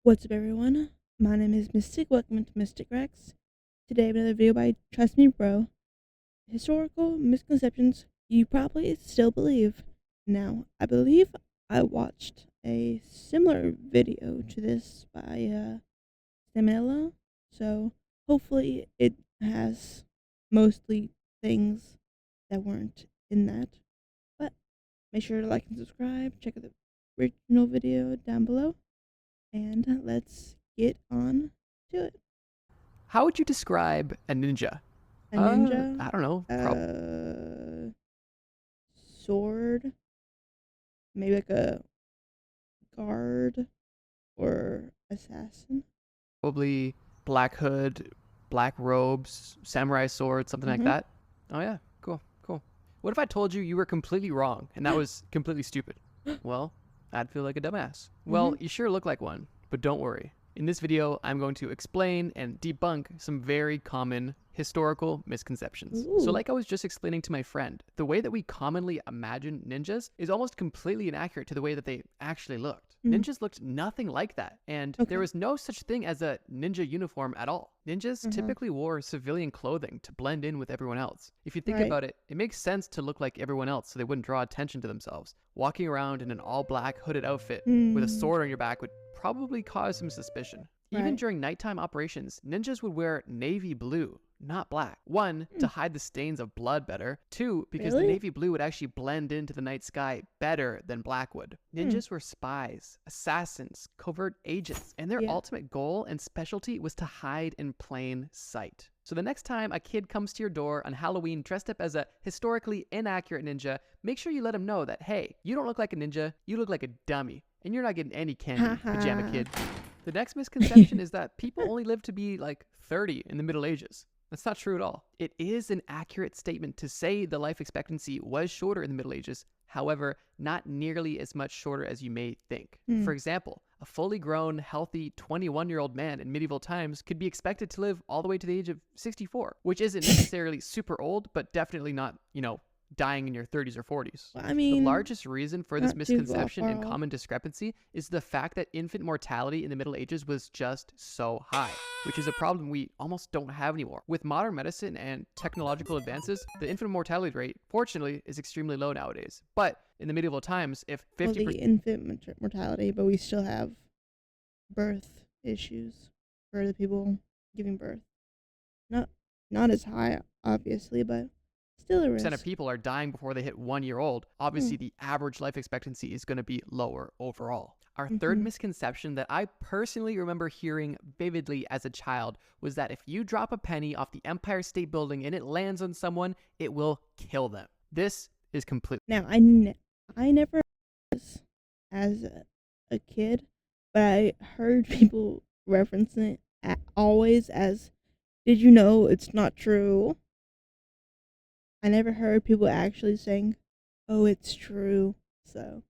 What's up, everyone? My name is Mistic. Welcome to Mistic Rex. Today, I have another video by Trust Me Bro. Historical misconceptions you probably still believe. Now, I believe I watched a similar video to this by MistyMallow, so hopefully it has mostly things that weren't in that. But make sure to like and subscribe. Check out the original video down below. And let's get on to it. How would you describe a ninja? A ninja, I don't know. Sword, maybe like a guard or assassin. Probably black hood, black robes, samurai sword, something like that. Oh yeah, cool. What if I told you you were completely wrong and that was completely stupid? Well, I'd feel like a dumbass. Well, you sure look like one, but don't worry. In this video, I'm going to explain and debunk some very common historical misconceptions. So like I was just explaining to my friend, the way that we commonly imagine ninjas is almost completely inaccurate to the way that they actually looked. Ninjas looked nothing like that, and there was no such thing as a ninja uniform at all. Ninjas typically wore civilian clothing to blend in with everyone else. If you think about it, it makes sense to look like everyone else so they wouldn't draw attention to themselves. Walking around in an all-black hooded outfit with a sword on your back would probably cause some suspicion. Even during nighttime operations, ninjas would wear navy blue, not black. One, to hide the stains of blood better. Two, because the navy blue would actually blend into the night sky better than black would. Ninjas were spies, assassins, covert agents, and their ultimate goal and specialty was to hide in plain sight. So the next time a kid comes to your door on Halloween dressed up as a historically inaccurate ninja, make sure you let him know that, hey, you don't look like a ninja, you look like a dummy, and you're not getting any candy, pajama kid. The next misconception is that people only live to be like 30 in the Middle Ages. That's not true at all. It is an accurate statement to say the life expectancy was shorter in the Middle Ages, however, not nearly as much shorter as you may think. For example, a fully grown, healthy 21-year-old man in medieval times could be expected to live all the way to the age of 64, which isn't necessarily super old, but definitely not, dying in your 30s or 40s. Well, I mean, the largest reason for this misconception and common discrepancy is the fact that infant mortality in the Middle Ages was just so high, which is a problem we almost don't have anymore. With modern medicine and technological advances, the infant mortality rate, fortunately, is extremely low nowadays. But in the medieval times, if 50% the infant mortality, but we still have birth issues for the people giving birth. Not as high, obviously, but still a risk. of people are dying before they hit 1 year old, obviously the average life expectancy is going to be lower overall. Our third misconception that I personally remember hearing vividly as a child was that if you drop a penny off the Empire State Building and it lands on someone, it will kill them. This is completely. Now, I never was as a kid, but I heard people referencing it always as, did you know it's not true? I never heard people actually saying, oh, it's true, so.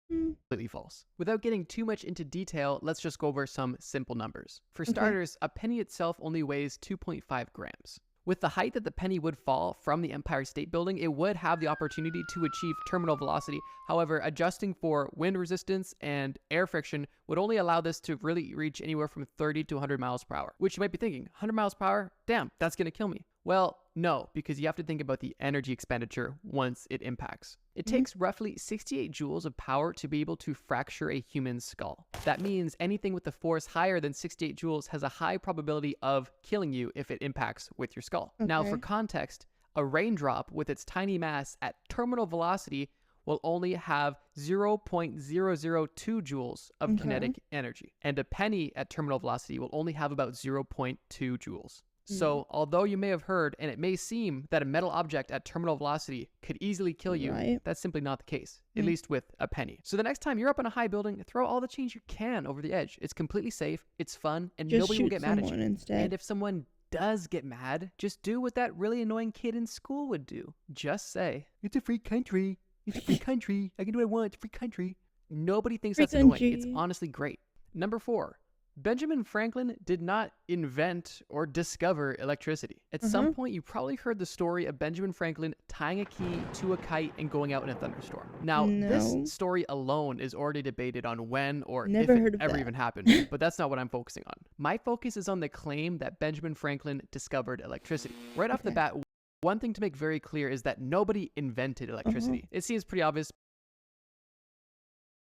Completely false. Without getting too much into detail, let's just go over some simple numbers. For starters, a penny itself only weighs 2.5 grams. With the height that the penny would fall from the Empire State Building, it would have the opportunity to achieve terminal velocity. However, adjusting for wind resistance and air friction would only allow this to really reach anywhere from 30 to 100 miles per hour. Which you might be thinking, 100 miles per hour? Damn, that's gonna kill me. Well, no, because you have to think about the energy expenditure once it impacts. It takes roughly 68 joules of power to be able to fracture a human skull. That means anything with a force higher than 68 joules has a high probability of killing you if it impacts with your skull. Now, for context, a raindrop with its tiny mass at terminal velocity will only have 0.002 joules of kinetic energy, and a penny at terminal velocity will only have about 0.2 joules. So, although you may have heard, and it may seem that a metal object at terminal velocity could easily kill you, that's simply not the case, at least with a penny. So the next time you're up in a high building, throw all the change you can over the edge. It's completely safe, it's fun, and Just nobody will get mad at you. Instead. And if someone does get mad, just do what that really annoying kid in school would do. Just say, it's a free country. It's a free country. I can do what I want. It's a free country. Nobody thinks that's annoying. It's honestly great. Number 4. Benjamin Franklin did not invent or discover electricity. At some point, you probably heard the story of Benjamin Franklin tying a key to a kite and going out in a thunderstorm. Now, this No. story alone is already debated on when or if Never it heard of ever that. even happened, but that's not what I'm focusing on. My focus is on the claim that Benjamin Franklin discovered electricity. Right off the Okay. bat, one thing to make very clear is that nobody invented electricity. It seems pretty obvious,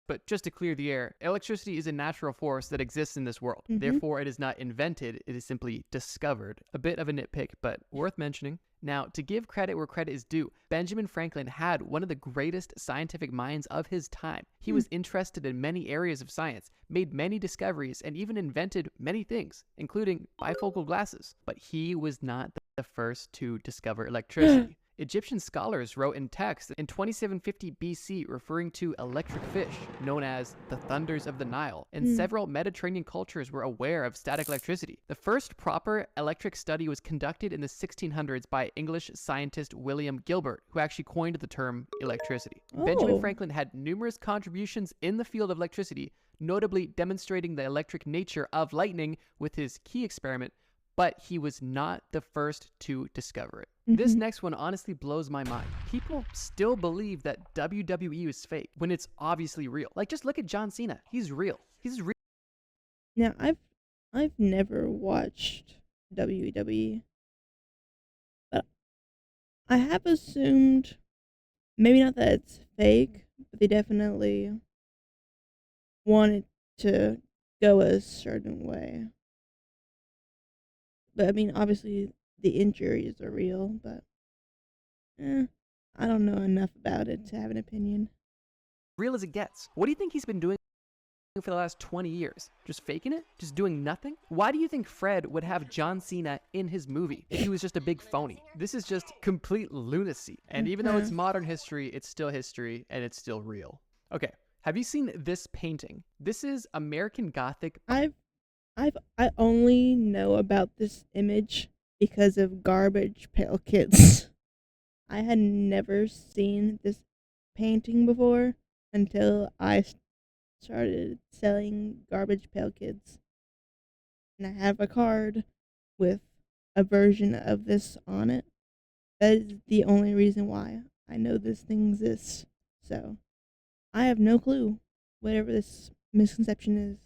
but just to clear the air, electricity is a natural force that exists in this world. Therefore, it is not invented, it is simply discovered. A bit of a nitpick, but worth mentioning. Now, to give credit where credit is due, Benjamin Franklin had one of the greatest scientific minds of his time. He was interested in many areas of science, made many discoveries, and even invented many things, including bifocal glasses. But he was not the first to discover electricity. Egyptian scholars wrote in text in 2750 BC referring to electric fish, known as the thunders of the Nile, and several Mediterranean cultures were aware of static electricity. The first proper electric study was conducted in the 1600s by English scientist William Gilbert, who actually coined the term electricity. Benjamin Franklin had numerous contributions in the field of electricity, notably demonstrating the electric nature of lightning with his key experiment, but he was not the first to discover it. This next one honestly blows my mind. People still believe that WWE is fake when it's obviously real. Like, just look at John Cena. He's real. He's real. Now, I've never watched WWE, but I have assumed, maybe not that it's fake, but they definitely wanted to go a certain way. But I mean, obviously, the injuries are real, but I don't know enough about it to have an opinion. Real as it gets. What do you think he's been doing for the last 20 years? Just faking it? Just doing nothing? Why do you think Fred would have John Cena in his movie if he was just a big phony? This is just complete lunacy. And even though it's modern history, it's still history and it's still real. Okay, have you seen this painting? This is American Gothic. I only know about this image because of Garbage Pail Kids. I had never seen this painting before until I started selling Garbage Pail Kids. And I have a card with a version of this on it. That is the only reason why I know this thing exists. So, I have no clue whatever this misconception is.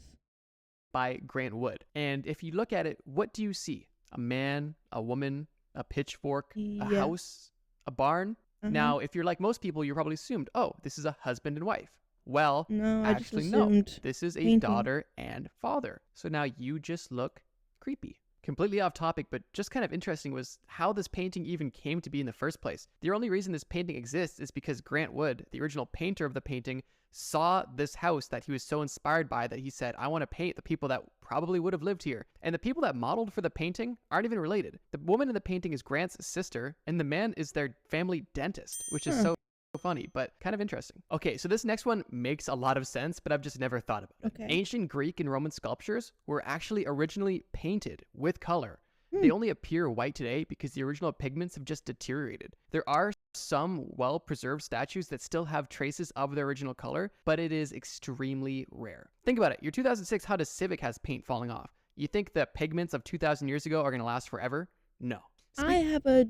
By Grant Wood. And if you look at it, what do you see? A man, a woman, a pitchfork, a house, a barn? Now, if you're like most people, you probably assumed, oh, this is a husband and wife. Well, No, I just actually, no. assumed This is a painting. daughter and father. So now you just look creepy. Completely off topic, but just kind of interesting was how this painting even came to be in the first place. The only reason this painting exists is because Grant Wood, the original painter of the painting, saw this house that he was so inspired by that he said, I want to paint the people that probably would have lived here. And the people that modeled for the painting aren't even related. The woman in the painting is Grant's sister, and the man is their family dentist, which is so funny, but kind of interesting. Okay, so this next one makes a lot of sense, but I've just never thought about it. Okay. Ancient Greek and Roman sculptures were actually originally painted with color. They only appear white today because the original pigments have just deteriorated. There are some well-preserved statues that still have traces of their original color, but it is extremely rare. Think about it. Your 2006 Honda Civic has paint falling off. You think the pigments of 2,000 years ago are going to last forever? No. I have a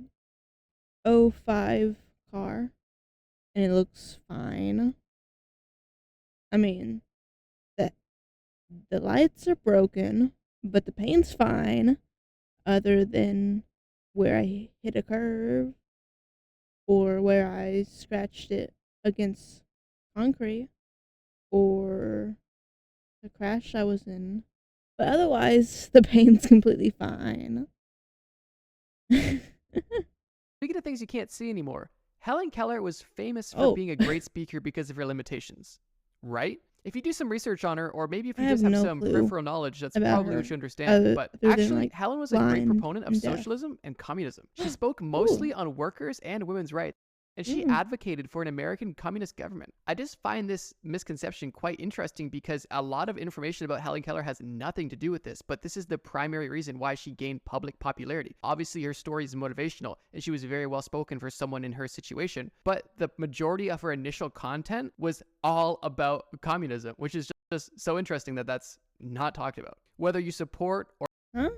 05 car, and it looks fine. I mean, the lights are broken, but the paint's fine, other than where I hit a curve or where I scratched it against concrete or the crash I was in. But otherwise, the paint's completely fine. Speaking of things you can't see anymore, Helen Keller was famous for being a great speaker because of her limitations, right? If you do some research on her, or maybe if you just have some peripheral knowledge, that's probably what you understand. But actually, Helen was a great proponent of socialism and communism. She spoke mostly on workers' and women's rights, and she advocated for an American communist government. I just find this misconception quite interesting because a lot of information about Helen Keller has nothing to do with this, but this is the primary reason why she gained public popularity. Obviously, her story is motivational, and she was very well spoken for someone in her situation, but the majority of her initial content was all about communism, which is just just so interesting that that's not talked about. Whether you support or Huh?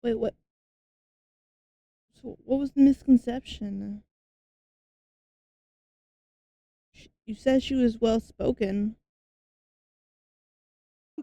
Wait, what? So what was the misconception? You said she was well spoken.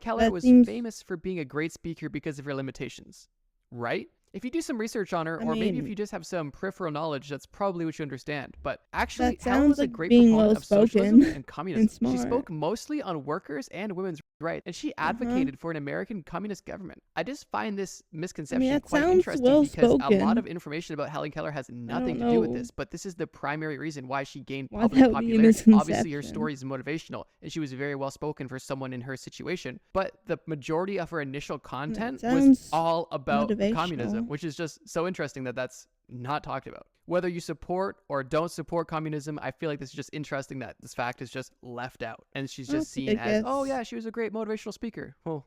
Keller That was seems. famous for being a great speaker because of her limitations, right? If you do some research on her, I or maybe if mean, you just have some peripheral knowledge, that's probably what you understand. But actually, that Helen sounds was a like great being proponent well of socialism spoken and and communism. She smart. spoke mostly on workers and women's rights, and she Uh huh. advocated for an American communist government. I just find this I mean, misconception that quite sounds interesting well because a lot spoken. of information about Helen Keller has I nothing don't to do with know this, but this is the primary reason why she gained why public that would be a popularity. Obviously, her misconception. story is motivational, and she was very well spoken for someone in her situation, but the majority of her initial That content was sounds all about communism, motivational. which is just so interesting that that's not talked about. Whether you support or don't support communism, I feel like this is just interesting that this fact is just left out. And she's I'll just take seen a as, oh, guess. yeah, she was a great motivational speaker. Well,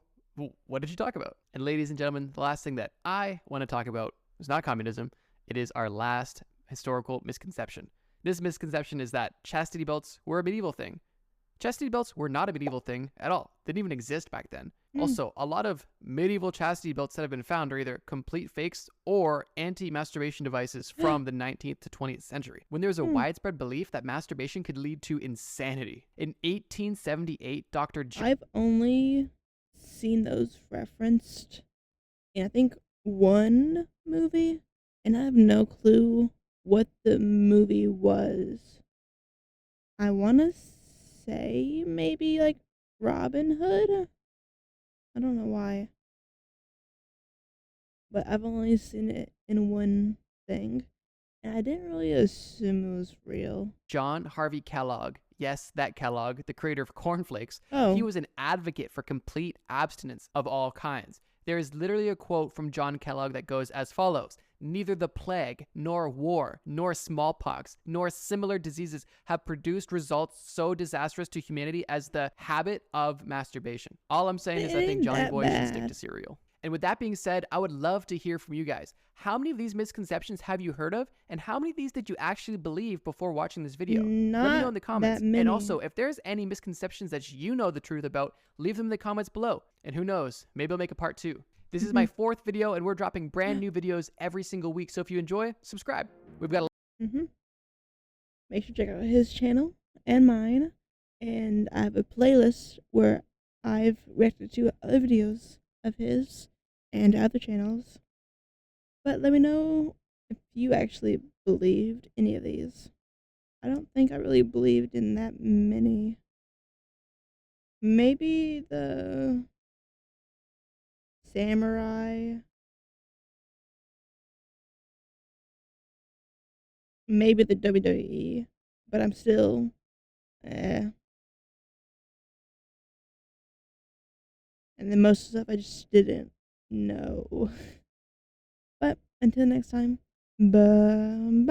what did you talk about? And ladies and gentlemen, the last thing that I want to talk about is not communism. It is our last historical misconception. This misconception is that chastity belts were a medieval thing. Chastity belts were not a medieval thing at all. They didn't even exist back then. Hmm. Also, a lot of medieval chastity belts that have been found are either complete fakes or anti-masturbation devices from the 19th to 20th century, when there was a Hmm. widespread belief that masturbation could lead to insanity. In 1878, Dr. I've only seen those referenced in I think one movie, and I have no clue what the movie was. I want to say maybe like Robin Hood. I don't know why, but I've only seen it in one thing, and I didn't really assume it was real. John Harvey Kellogg, yes, that Kellogg, the creator of cornflakes, he Oh, was an advocate for complete abstinence of all kinds. There is literally a quote from John Kellogg that goes as follows: "Neither the plague, nor war, nor smallpox, nor similar diseases have produced results so disastrous to humanity as the habit of masturbation." All I'm saying it is I think ain't Johnny that Boy should stick to bad. cereal. And with that being said, I would love to hear from you guys. How many of these misconceptions have you heard of? And how many of these did you actually believe before watching this video? Let me know Not in the that comments. And many. also, if there's any misconceptions that you know the truth about, leave them in the comments below. And who knows, maybe I'll make a part 2. This is Mm-hmm. my 4th video, and we're dropping brand new videos every single week. So if you enjoy, subscribe. We've got a Mm-hmm. Make sure to check out his channel and mine. And I have a playlist where I've reacted to other videos of his and other channels. But let me know if you actually believed any of these. I don't think I really believed in that many. Maybe the samurai. Maybe the WWE. But I'm still, eh. And then most stuff I just didn't know. But until next time, bye.